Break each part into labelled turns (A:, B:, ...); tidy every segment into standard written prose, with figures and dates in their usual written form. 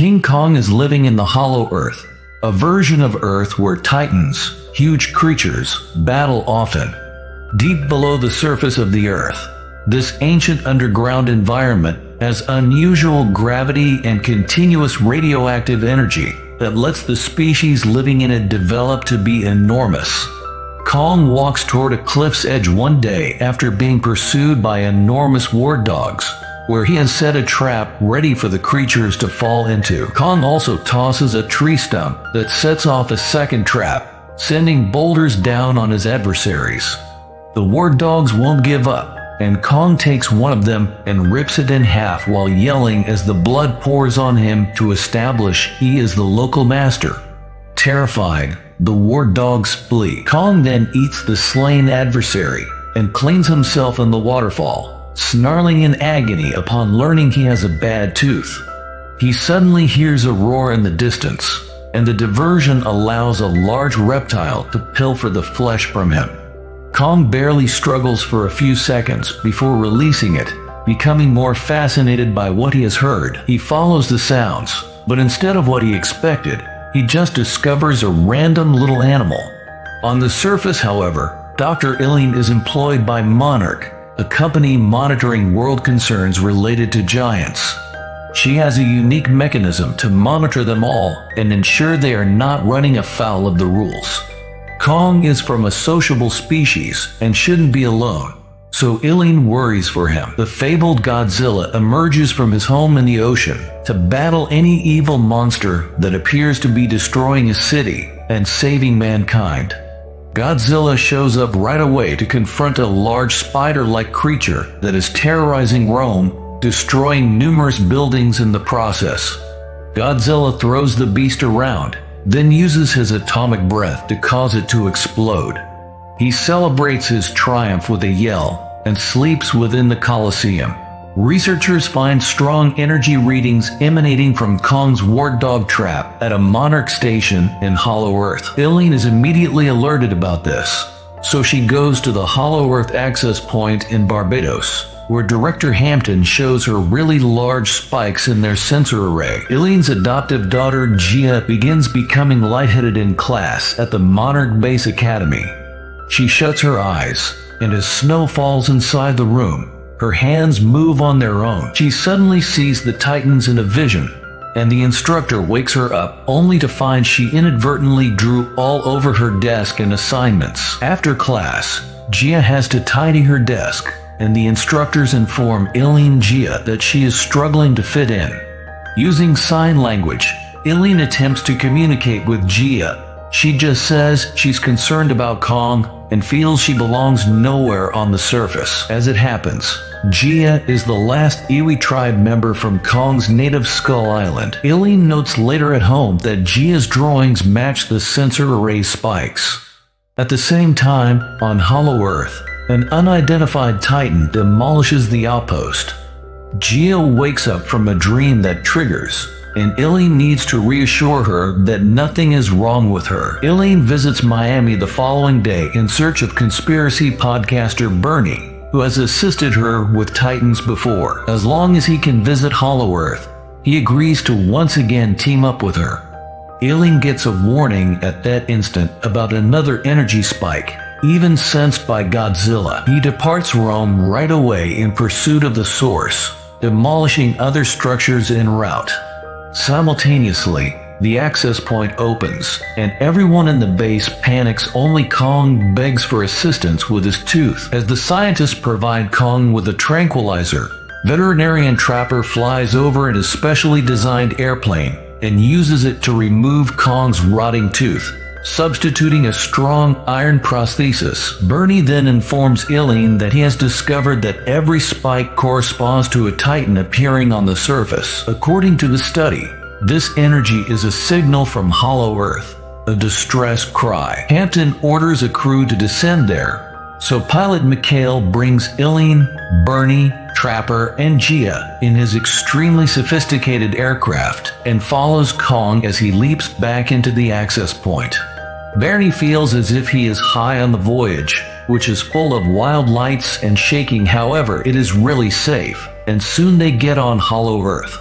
A: King Kong is living in the Hollow Earth, a version of Earth where titans, huge creatures, battle often. Deep below the surface of the Earth, this ancient underground environment has unusual gravity and continuous radioactive energy that lets the species living in it develop to be enormous. Kong walks toward a cliff's edge one day after being pursued by enormous wartdogs, where he has set a trap ready for the creatures to fall into. Kong also tosses a tree stump that sets off a second trap, sending boulders down on his adversaries. The wartdogs won't give up, and Kong takes one of them and rips it in half while yelling as the blood pours on him to establish he is the local master. Terrified, the wartdogs flee. Kong then eats the slain adversary and cleans himself in the waterfall, snarling in agony upon learning he has a bad tooth. He suddenly hears a roar in the distance, and the diversion allows a large reptile to pilfer the flesh from him. Kong barely struggles for a few seconds before releasing it, becoming more fascinated by what he has heard. He follows the sounds, but instead of what he expected, he just discovers a random little animal. On the surface, however, Dr. Ilene is employed by Monarch, a company monitoring world concerns related to giants. She has a unique mechanism to monitor them all and ensure they are not running afoul of the rules. Kong is from a sociable species and shouldn't be alone, so Ilene worries for him. The fabled Godzilla emerges from his home in the ocean to battle any evil monster that appears to be destroying a city and saving mankind. Godzilla shows up right away to confront a large spider-like creature that is terrorizing Rome, destroying numerous buildings in the process. Godzilla throws the beast around, then uses his atomic breath to cause it to explode. He celebrates his triumph with a yell and sleeps within the Colosseum. Researchers find strong energy readings emanating from Kong's wartdog trap at a Monarch station in Hollow Earth. Ilene is immediately alerted about this, so she goes to the Hollow Earth access point in Barbados, where Director Hampton shows her really large spikes in their sensor array. Ilene's adoptive daughter Gia begins becoming lightheaded in class at the Monarch Base Academy. She shuts her eyes, and as snow falls inside the room, her hands move on their own. She suddenly sees the Titans in a vision, and the instructor wakes her up only to find she inadvertently drew all over her desk and assignments. After class, Gia has to tidy her desk, and the instructors inform Ilene Gia that she is struggling to fit in. Using sign language, Ilene attempts to communicate with Gia. She just says she's concerned about Kong and feels she belongs nowhere on the surface. As it happens, Gia is the last Iwi tribe member from Kong's native Skull Island. Ilene notes later at home that Gia's drawings match the sensor array spikes. At the same time, on Hollow Earth, an unidentified Titan demolishes the outpost. Gia wakes up from a dream that triggers, and Ilene needs to reassure her that nothing is wrong with her. Ilene visits Miami the following day in search of conspiracy podcaster Bernie, who has assisted her with Titans before. As long as he can visit Hollow Earth, he agrees to once again team up with her. Ilene gets a warning at that instant about another energy spike, even sensed by Godzilla. He departs Rome right away in pursuit of the source, demolishing other structures en route. Simultaneously, the access point opens, and everyone in the base panics. Only Kong begs for assistance with his tooth. As the scientists provide Kong with a tranquilizer, veterinarian Trapper flies over in a specially designed airplane and uses it to remove Kong's rotting tooth, substituting a strong iron prosthesis. Bernie then informs Ilene that he has discovered that every spike corresponds to a Titan appearing on the surface. According to the study, this energy is a signal from Hollow Earth, a distress cry. Hampton orders a crew to descend there, so pilot Mikhail brings Ilene, Bernie, Trapper, and Gia in his extremely sophisticated aircraft and follows Kong as he leaps back into the access point. Bernie feels as if he is high on the voyage, which is full of wild lights and shaking. However, it is really safe, and soon they get on Hollow Earth.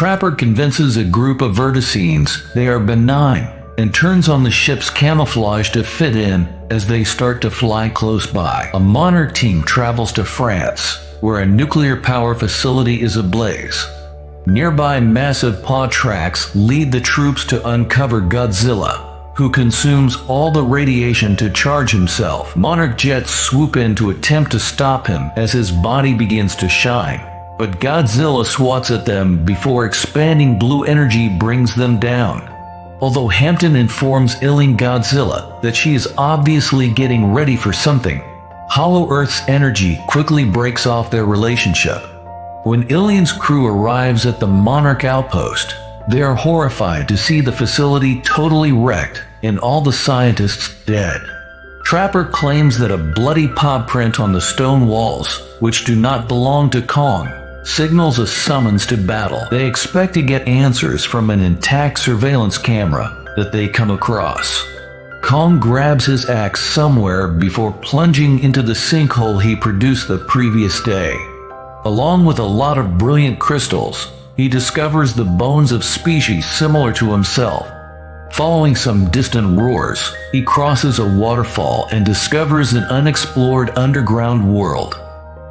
A: Trapper convinces a group of verticines they are benign and turns on the ship's camouflage to fit in as they start to fly close by. A Monarch team travels to France, where a nuclear power facility is ablaze. Nearby massive paw tracks lead the troops to uncover Godzilla, who consumes all the radiation to charge himself. Monarch jets swoop in to attempt to stop him as his body begins to shine, but Godzilla swats at them before expanding blue energy brings them down. Although Hampton informs Ilene Godzilla that she is obviously getting ready for something, Hollow Earth's energy quickly breaks off their relationship. When Ilene's crew arrives at the Monarch outpost, they are horrified to see the facility totally wrecked and all the scientists dead. Trapper claims that a bloody paw print on the stone walls, which do not belong to Kong, signals a summons to battle. They expect to get answers from an intact surveillance camera that they come across. Kong grabs his axe somewhere before plunging into the sinkhole he produced the previous day. Along with a lot of brilliant crystals, he discovers the bones of species similar to himself. Following some distant roars, he crosses a waterfall and discovers an unexplored underground world.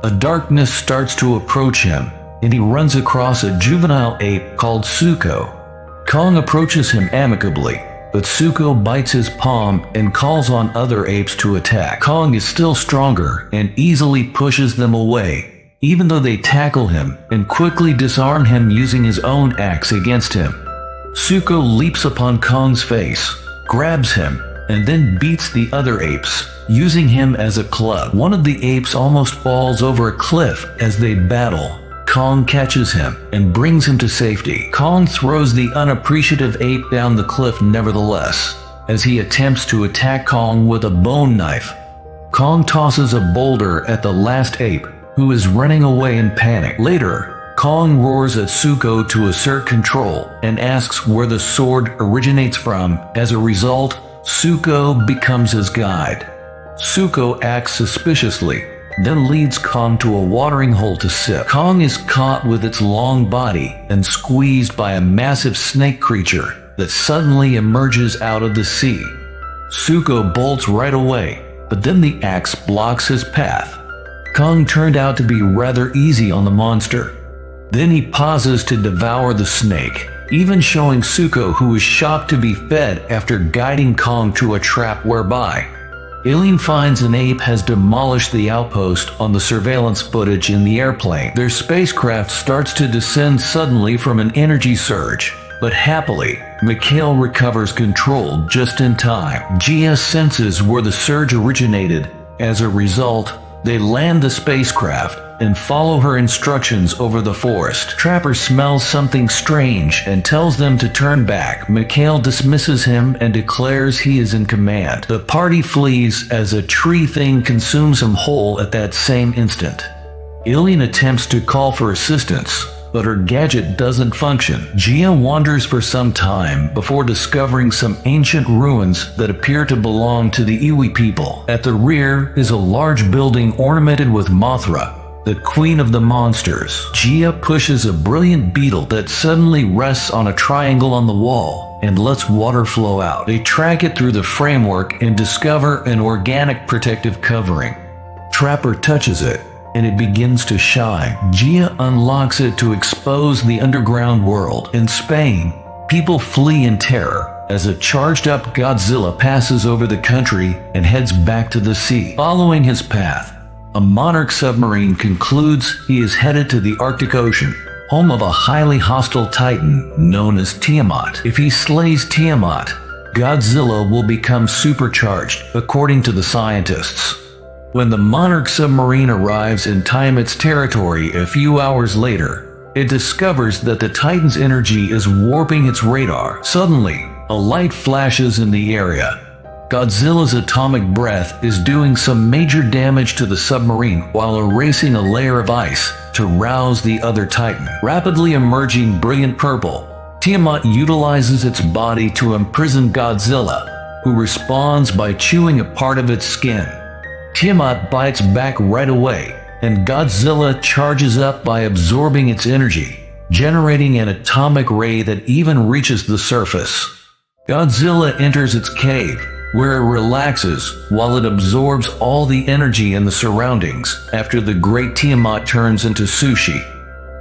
A: A darkness starts to approach him, and he runs across a juvenile ape called Suko. Kong approaches him amicably, but Suko bites his palm and calls on other apes to attack. Kong is still stronger and easily pushes them away, even though they tackle him and quickly disarm him using his own axe against him. Suko leaps upon Kong's face, grabs him, and then beats the other apes, using him as a club. One of the apes almost falls over a cliff as they battle. Kong catches him and brings him to safety. Kong throws the unappreciative ape down the cliff nevertheless, as he attempts to attack Kong with a bone knife. Kong tosses a boulder at the last ape, who is running away in panic. Later, Kong roars at Suko to assert control and asks where the sword originates from. As a result, Suko becomes his guide. Suko acts suspiciously, then leads Kong to a watering hole to sip. Kong is caught with its long body and squeezed by a massive snake creature that suddenly emerges out of the sea. Suko bolts right away, but then the axe blocks his path. Kong turned out to be rather easy on the monster. Then he pauses to devour the snake, even showing Suko, who is shocked to be fed after guiding Kong to a trap whereby Ilene finds an ape has demolished the outpost on the surveillance footage in the airplane. Their spacecraft starts to descend suddenly from an energy surge, but happily, Mikhail recovers control just in time. Gia senses where the surge originated. As a result, they land the spacecraft and follow her instructions over the forest. Trapper smells something strange and tells them to turn back. Mikhail dismisses him and declares he is in command. The party flees as a tree thing consumes him whole at that same instant. Ilene attempts to call for assistance, but her gadget doesn't function. Gia wanders for some time before discovering some ancient ruins that appear to belong to the Iwi people. At the rear is a large building ornamented with Mothra, the queen of the monsters. Gia pushes a brilliant beetle that suddenly rests on a triangle on the wall and lets water flow out. They track it through the framework and discover an organic protective covering. Trapper touches it, and it begins to shine. Gia unlocks it to expose the underground world. In Spain, people flee in terror as a charged-up Godzilla passes over the country and heads back to the sea. Following his path, a Monarch submarine concludes he is headed to the Arctic Ocean, home of a highly hostile titan known as Tiamat. If he slays Tiamat, Godzilla will become supercharged, according to the scientists. When the Monarch submarine arrives in Tiamat's territory a few hours later, it discovers that the Titan's energy is warping its radar. Suddenly, a light flashes in the area. Godzilla's atomic breath is doing some major damage to the submarine while erasing a layer of ice to rouse the other Titan. Rapidly emerging brilliant purple, Tiamat utilizes its body to imprison Godzilla, who responds by chewing a part of its skin. Tiamat bites back right away, and Godzilla charges up by absorbing its energy. generating an atomic ray that even reaches the surface. Godzilla enters its cave, where it relaxes while it absorbs all the energy in the surroundings after the great Tiamat turns into sushi.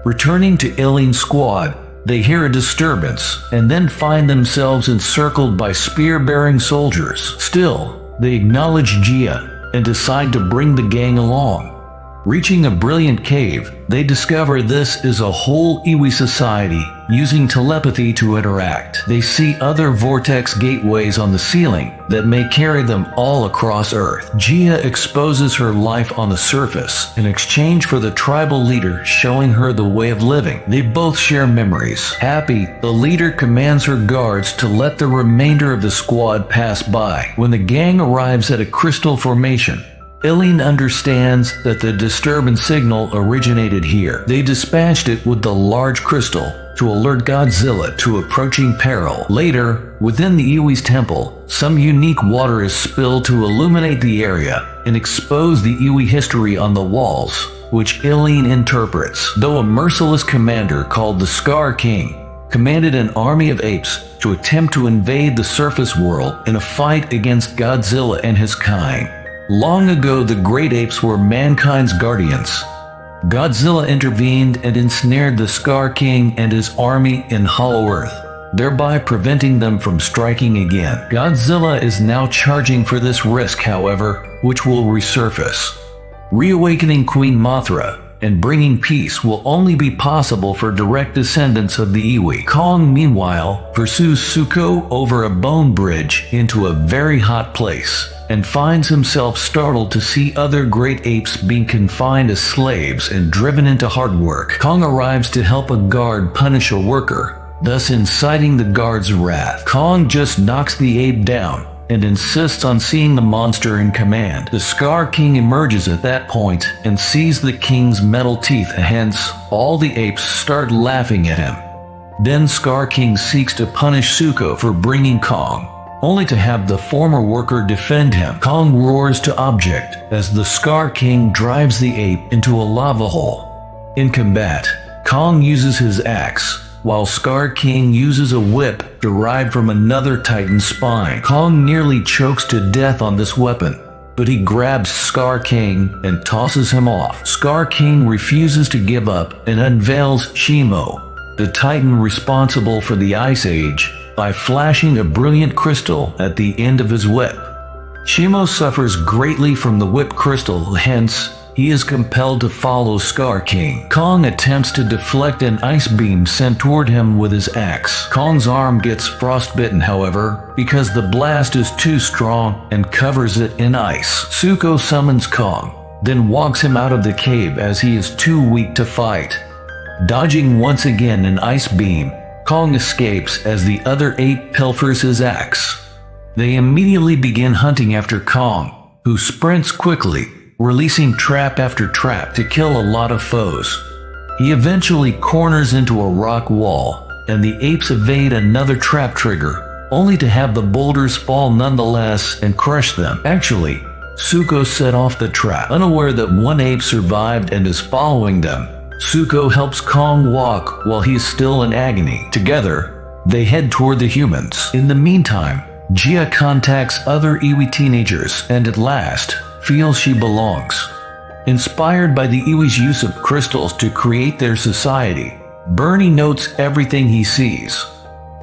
A: Returning to Ilene's squad, they hear a disturbance and then find themselves encircled by spear-bearing soldiers. Still, they acknowledge Gia and decide to bring the gang along. Reaching a brilliant cave, they discover this is a whole Iwi society using telepathy to interact. They see other vortex gateways on the ceiling that may carry them all across Earth. Gia exposes her life on the surface in exchange for the tribal leader showing her the way of living. They both share memories. Happy, the leader commands her guards to let the remainder of the squad pass by. When the gang arrives at a crystal formation, Ilene understands that the disturbance signal originated here. They dispatched it with the large crystal to alert Godzilla to approaching peril. Later, within the Iwi's temple, some unique water is spilled to illuminate the area and expose the Iwi history on the walls, which Ilene interprets. Though a merciless commander called the Skar King commanded an army of apes to attempt to invade the surface world in a fight against Godzilla and his kind. Long ago, the great apes were mankind's guardians. Godzilla intervened and ensnared the Skar King and his army in Hollow Earth, thereby preventing them from striking again. Godzilla is now charging for this risk, however, which will resurface. Reawakening Queen Mothra and bringing peace will only be possible for direct descendants of the Iwi. Kong, meanwhile, pursues Suko over a bone bridge into a very hot place, and finds himself startled to see other great apes being confined as slaves and driven into hard work. Kong arrives to help a guard punish a worker, thus inciting the guard's wrath. Kong just knocks the ape down and insists on seeing the monster in command. The Skar King emerges at that point and sees the king's metal teeth, hence all the apes start laughing at him. Then Skar King seeks to punish Suko for bringing Kong, only to have the former worker defend him. Kong roars to object as the Skar King drives the ape into a lava hole. In combat, Kong uses his axe, while Skar King uses a whip derived from another titan's spine. Kong nearly chokes to death on this weapon, but he grabs Skar King and tosses him off. Skar King refuses to give up and unveils Shimo, the titan responsible for the Ice Age, by flashing a brilliant crystal at the end of his whip. Shimo suffers greatly from the whip crystal, hence he is compelled to follow Skar King. Kong attempts to deflect an ice beam sent toward him with his axe. Kong's arm gets frostbitten, however, because the blast is too strong and covers it in ice. Suko summons Kong, then walks him out of the cave as he is too weak to fight. Dodging once again an ice beam, Kong escapes as the other ape pilfers his axe. They immediately begin hunting after Kong, who sprints quickly, releasing trap after trap to kill a lot of foes. He eventually corners into a rock wall, and the apes evade another trap trigger, only to have the boulders fall nonetheless and crush them. Actually, Suko set off the trap. Unaware that one ape survived and is following them, Suko helps Kong walk while he is still in agony. Together, they head toward the humans. In the meantime, Gia contacts other Iwi teenagers and at last feels she belongs. Inspired by the Iwi's use of crystals to create their society, Bernie notes everything he sees.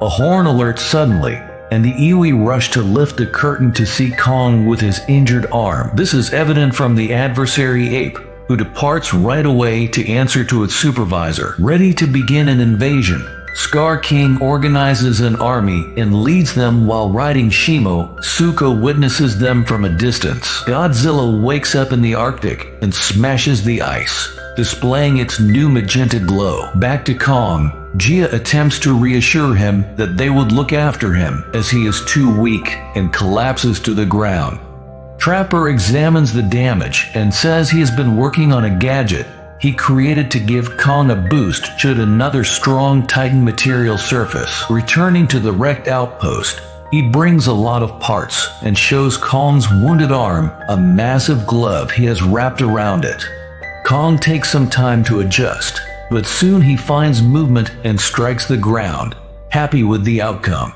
A: A horn alerts suddenly, and the Iwi rush to lift the curtain to see Kong with his injured arm. This is evident from the adversary ape, who departs right away to answer to its supervisor. Ready to begin an invasion, Skar King organizes an army and leads them while riding Shimo. Suko witnesses them from a distance. Godzilla wakes up in the Arctic and smashes the ice, displaying its new magenta glow. Back to Kong, Gia attempts to reassure him that they would look after him as he is too weak and collapses to the ground. Trapper examines the damage and says he has been working on a gadget he created to give Kong a boost should another strong Titan material surface. Returning to the wrecked outpost, he brings a lot of parts and shows Kong's wounded arm a massive glove he has wrapped around it. Kong takes some time to adjust, but soon he finds movement and strikes the ground, happy with the outcome.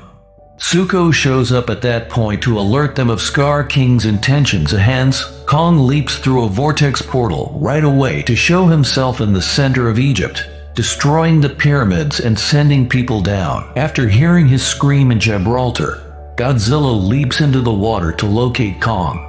A: Suko shows up at that point to alert them of Skar King's intentions, hence, Kong leaps through a vortex portal right away to show himself in the center of Egypt, destroying the pyramids and sending people down. After hearing his scream in Gibraltar, Godzilla leaps into the water to locate Kong.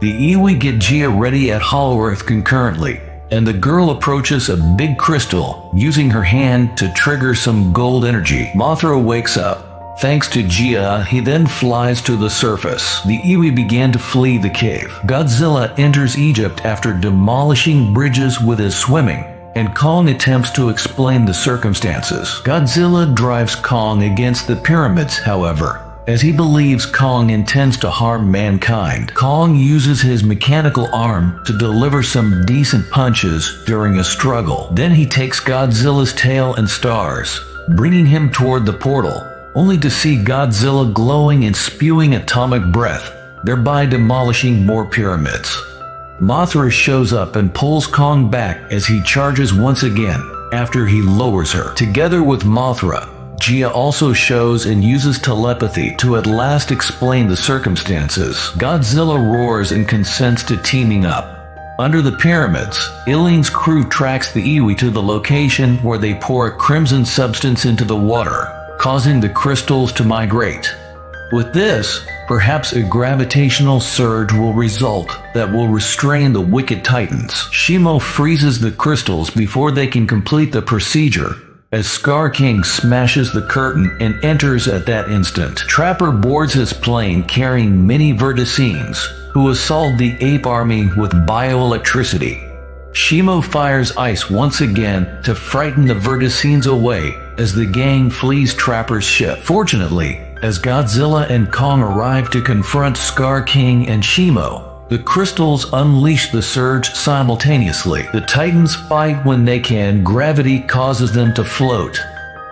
A: The Iwi get Gia ready at Hollow Earth concurrently, and the girl approaches a big crystal, using her hand to trigger some gold energy. Mothra wakes up. Thanks to Gia, he then flies to the surface. The Iwi began to flee the cave. Godzilla enters Egypt after demolishing bridges with his swimming, and Kong attempts to explain the circumstances. Godzilla drives Kong against the pyramids, however, as he believes Kong intends to harm mankind. Kong uses his mechanical arm to deliver some decent punches during a struggle. Then he takes Godzilla's tail and stars, bringing him toward the portal, only to see Godzilla glowing and spewing atomic breath, thereby demolishing more pyramids. Mothra shows up and pulls Kong back as he charges once again after he lowers her. Together with Mothra, Gia also shows and uses telepathy to at last explain the circumstances. Godzilla roars and consents to teaming up. Under the pyramids, Ilene's crew tracks the Iwi to the location where they pour a crimson substance into the water, causing the crystals to migrate. With this, perhaps a gravitational surge will result that will restrain the wicked titans. Shimo freezes the crystals before they can complete the procedure, as Skar King smashes the curtain and enters at that instant. Trapper boards his plane carrying many verticines, who assault the ape army with bioelectricity. Shimo fires ice once again to frighten the verticines away as the gang flees Trapper's ship. Fortunately, as Godzilla and Kong arrive to confront Skar King and Shimo, the crystals unleash the surge simultaneously. The Titans fight when they can. Gravity causes them to float.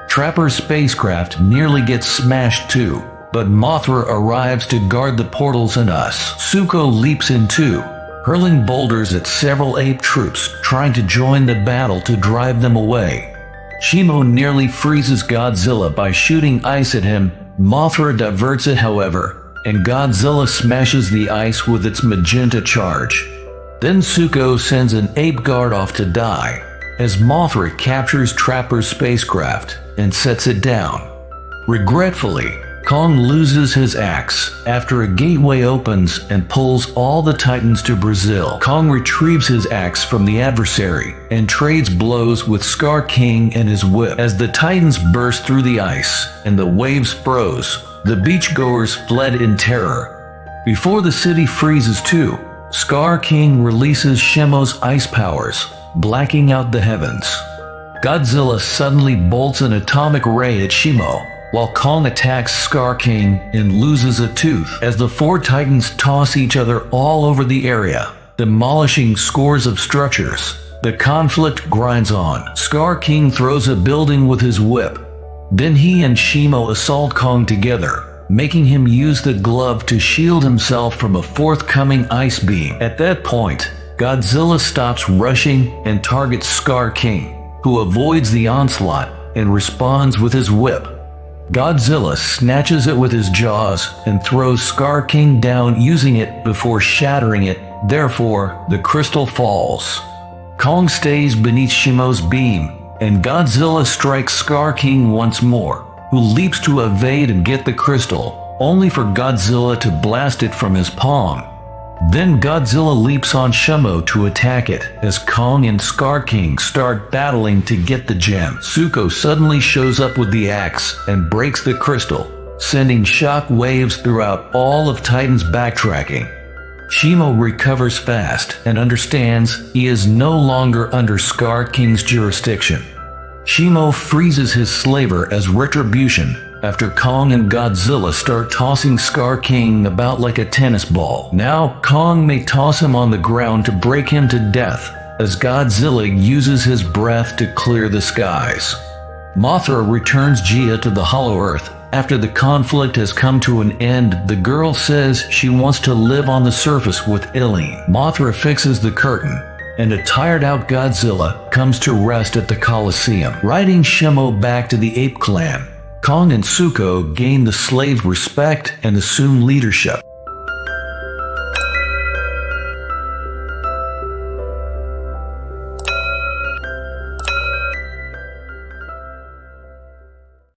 A: Trapper's spacecraft nearly gets smashed too, but Mothra arrives to guard the portals and us. Suko leaps in too, hurling boulders at several ape troops trying to join the battle to drive them away. Shimo nearly freezes Godzilla by shooting ice at him. Mothra diverts it, however, and Godzilla smashes the ice with its magenta charge. Then Suko sends an ape guard off to die, as Mothra captures Trapper's spacecraft and sets it down. Regretfully, Kong loses his axe after a gateway opens and pulls all the Titans to Brazil. Kong retrieves his axe from the adversary and trades blows with Skar King and his whip. As the Titans burst through the ice and the waves froze, the beachgoers fled in terror. Before the city freezes too, Skar King releases Shimo's ice powers, blacking out the heavens. Godzilla suddenly bolts an atomic ray at Shimo, while Kong attacks Skar King and loses a tooth. As the four titans toss each other all over the area, demolishing scores of structures, the conflict grinds on. Skar King throws a building with his whip. Then he and Shimo assault Kong together, making him use the glove to shield himself from a forthcoming ice beam. At that point, Godzilla stops rushing and targets Skar King, who avoids the onslaught and responds with his whip. Godzilla snatches it with his jaws and throws Skar King down using it before shattering it. Therefore, the crystal falls. Kong stays beneath Shimo's beam, and Godzilla strikes Skar King once more, who leaps to evade and get the crystal, only for Godzilla to blast it from his palm. Then Godzilla leaps on Shimo to attack it, as Kong and Skar King start battling to get the gem. Suko suddenly shows up with the axe and breaks the crystal, sending shock waves throughout all of Titan's backtracking. Shimo recovers fast and understands he is no longer under Skar King's jurisdiction. Shimo freezes his slaver as retribution after Kong and Godzilla start tossing Skar King about like a tennis ball. Now Kong may toss him on the ground to break him to death, as Godzilla uses his breath to clear the skies. Mothra returns Gia to the Hollow Earth. After the conflict has come to an end, the girl says she wants to live on the surface with Ilene. Mothra fixes the curtain, and a tired-out Godzilla comes to rest at the Colosseum. Riding Shimo back to the ape clan, Kong and Suko gain the slave respect and assume leadership.